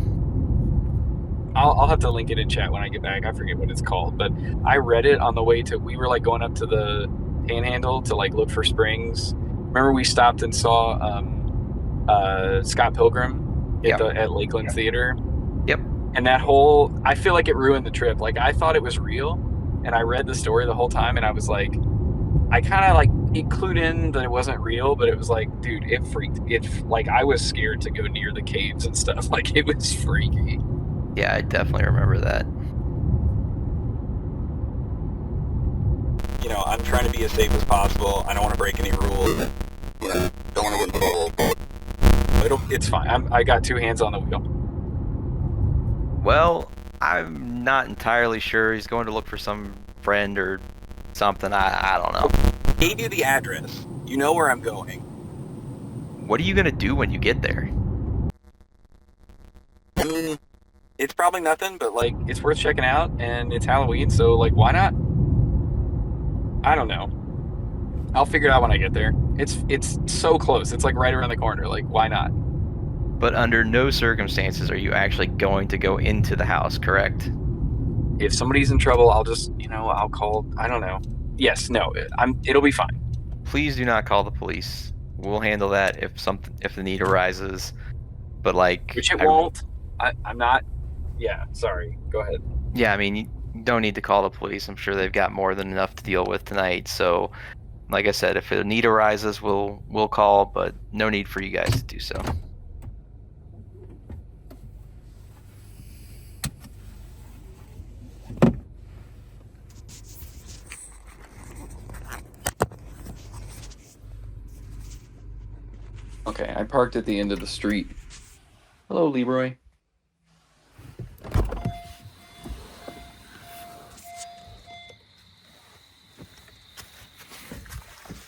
S1: I'll have to link it in chat when I get back. I forget what it's called, but I read it on the way to. We were like going up to the Panhandle to like look for springs. Remember we stopped and saw Scott Pilgrim at Lakeland Theater.
S4: Yep.
S1: And that I feel like it ruined the trip. Like I thought it was real, and I read the story the whole time, and I was like, I kind of like it clued in that it wasn't real, but it was like, dude, it freaked. Like I was scared to go near the caves and stuff. Like it was freaky.
S4: Yeah, I definitely remember that.
S1: I'm trying to be as safe as possible. I don't want to break any rules. Don't want to get involved. It's fine. I got two hands on the wheel.
S4: Well, I'm not entirely sure. He's going to look for some friend or something. I don't know.
S1: Gave you the address. You know where I'm going.
S4: What are you going to do when you get there?
S1: I mean, it's probably nothing, but like it's worth checking out, and it's Halloween, so like why not?
S3: I don't know. I'll figure it out when I get there. It's so close. It's like right around the corner. Like, why not?
S4: But under no circumstances are you actually going to go into the house, correct?
S3: If somebody's in trouble, I'll just, I'll call. I don't know. Yes, no, it'll be fine.
S4: Please do not call the police. We'll handle that if the need arises. But like,
S3: Which it won't. I'm not. Yeah, sorry. Go ahead.
S4: yeah, I mean, you don't need to call the police. I'm sure they've got more than enough to deal with tonight. So, like I said, if a need arises, we'll call, but no need for you guys to do so.
S1: Okay, I parked at the end of the street. Hello, Leroy.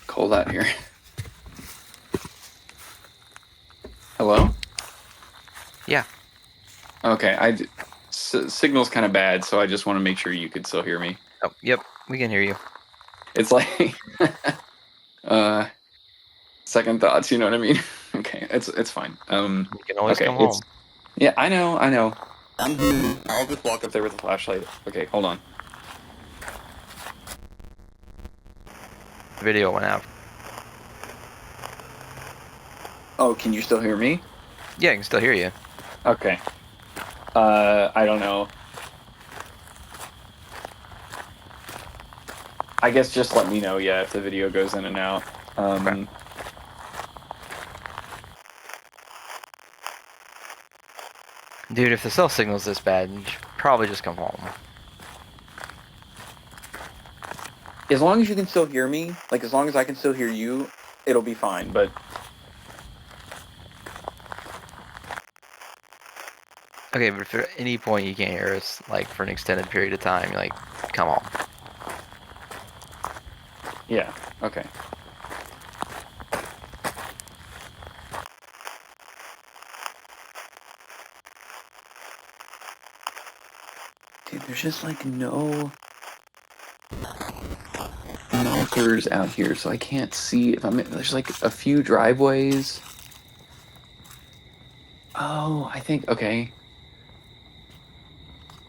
S1: Cold out here. Hello?
S4: Yeah.
S1: Okay, signal's kind of bad, so I just want to make sure you could still hear me.
S4: Oh, yep, we can hear you.
S1: It's like second thoughts, you know what I mean? Okay, it's fine.
S4: You can always
S1: okay,
S4: come home.
S1: Yeah, I know. I'll just walk up there with a flashlight. Okay, hold on.
S4: Video went out.
S1: Oh, can you still hear me?
S4: Yeah, I can still hear you.
S1: Okay. I don't know. I guess just let me know, yeah, if the video goes in and out.
S4: Okay. Dude, if the cell signal's this bad, you should probably just come home.
S1: As long as you can still hear me, like as long as I can still hear you, it'll be fine, but...
S4: Okay, but if at any point you can't hear us, like, for an extended period of time, you're like, come home.
S1: Yeah, okay. Dude, there's just like no markers out here, so I can't see if I'm in, there's like a few driveways. Oh, I think, okay.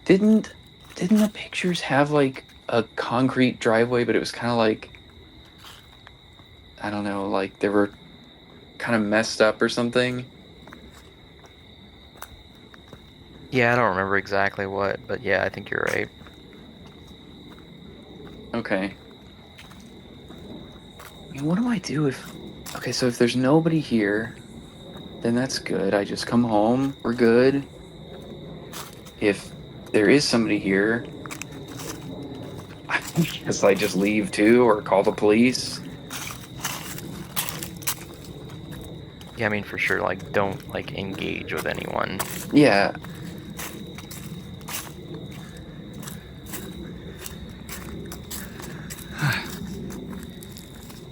S1: Didn't the pictures have like a concrete driveway, but it was kind of like, I don't know, like they were kind of messed up or something?
S4: Yeah, I don't remember exactly what, but yeah, I think you're right.
S1: Okay. I mean, what do I do if... Okay, so if there's nobody here, then that's good. I just come home. We're good. If there is somebody here, I guess I just leave too or call the police.
S4: Yeah, I mean, for sure, like, don't, like, engage with anyone.
S1: Yeah.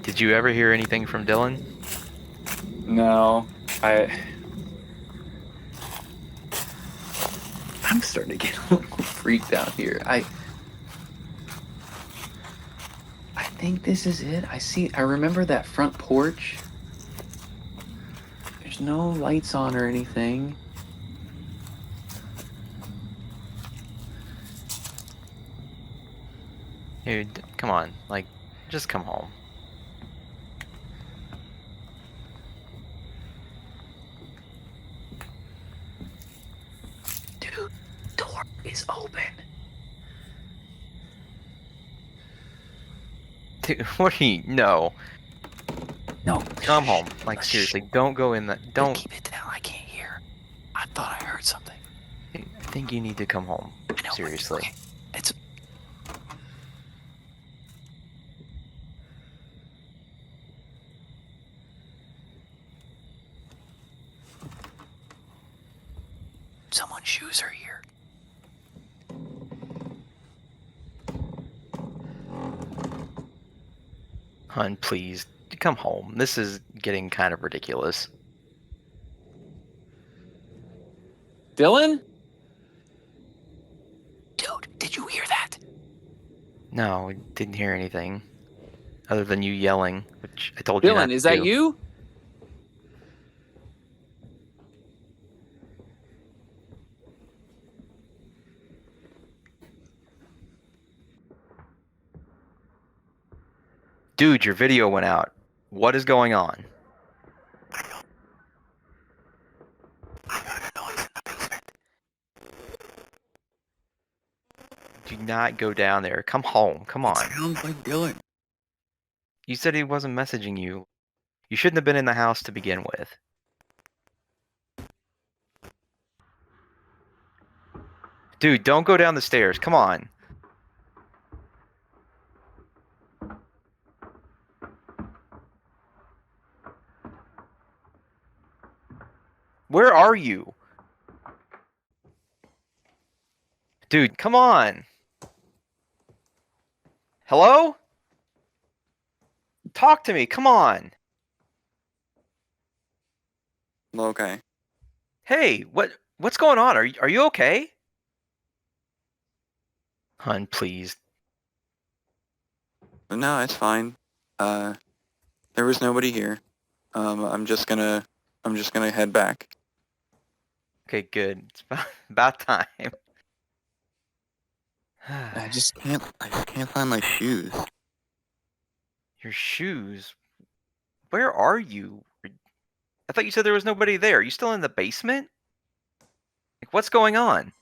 S4: Did you ever hear anything from Dylan?
S1: No. I'm starting to get a little freaked out here. I think this is it. I remember that front porch. There's no lights on or anything.
S4: Dude, come on, like, just come home.
S1: Dude, door is open.
S4: Dude, what are you? No.
S1: No.
S4: Come home. Like, seriously, don't go in that. Don't.
S1: Keep it down. I can't hear. I thought I heard something.
S4: I think you need to come home.
S1: I know,
S4: Seriously.
S1: okay. It's... Someone's shoes are here.
S4: Hun, please, come home. This is getting kind of ridiculous.
S1: Dylan? Dude, did you hear that?
S4: No, we didn't hear anything. other than you yelling, which I told you not
S3: Dylan,
S4: to
S3: is that
S4: do.
S3: you?
S4: Dude, your video went out. What is going on? Do not go down there. Come home. Come on.
S1: Sounds like Dylan.
S4: You said he wasn't messaging you. You shouldn't have been in the house to begin with. Dude, don't go down the stairs. Come on. Where are you? Dude, come on. Hello? Talk to me. Come on.
S5: Okay.
S4: Hey, what's going on? Are you okay? Hun, please.
S5: No, it's fine. There was nobody here. I'm just gonna head back.
S4: Okay, good. It's about time.
S5: I just can't find my shoes.
S4: Your shoes? Where are you? I thought you said there was nobody there. Are you still in the basement? Like, what's going on?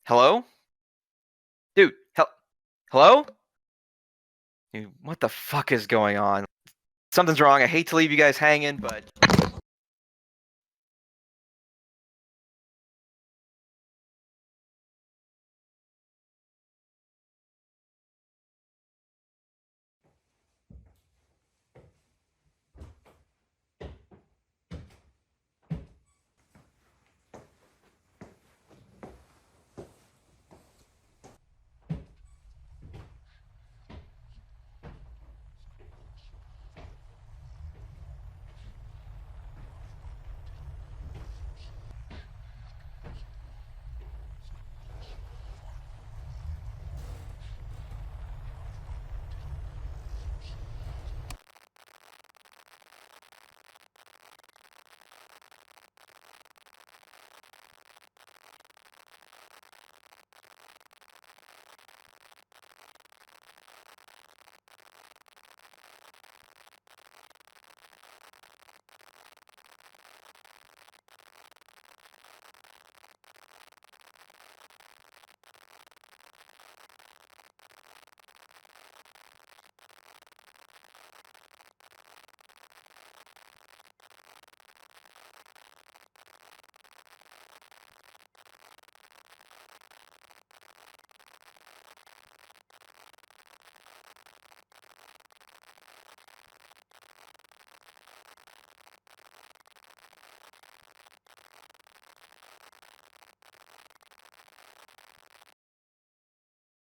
S4: Hello? Dude, hello? Dude, what the fuck is going on? Something's wrong. I hate to leave you guys hanging, but